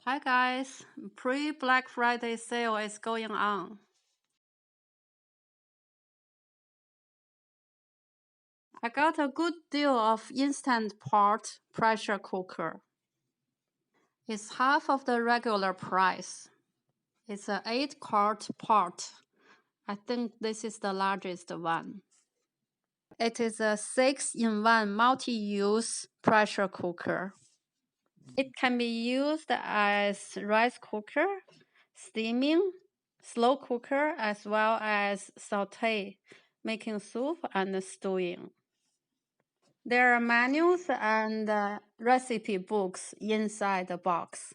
Hi guys, pre-Black Friday sale is going on. I got a good deal of instant pot pressure cooker. It's half of the regular price. It's an 8-quart pot. I think this is the largest one. It is a 6-in-1 multi-use pressure cooker. It can be used as rice cooker, steaming, slow cooker, as well as saute, making soup and stewing. There are manuals and recipe books inside the box.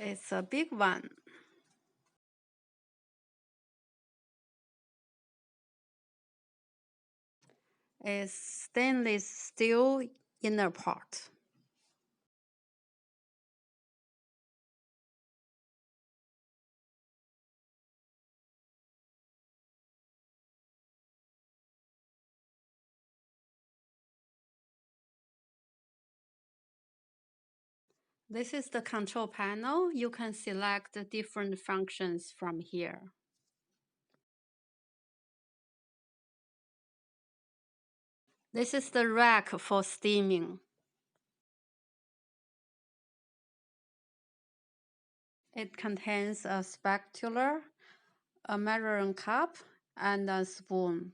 It's a big one. It's stainless steel inner part. This is the control panel. You can select the different functions from here. This is the rack for steaming. It contains a spatula, a measuring cup, and a spoon.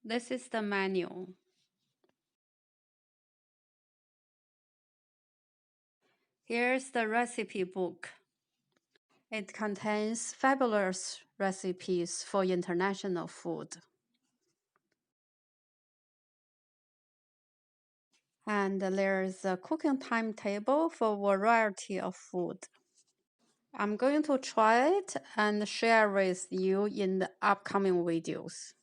This is the manual. Here's the recipe book. It contains fabulous recipes for international food. And there's a cooking timetable for a variety of food. I'm going to try it and share with you in the upcoming videos.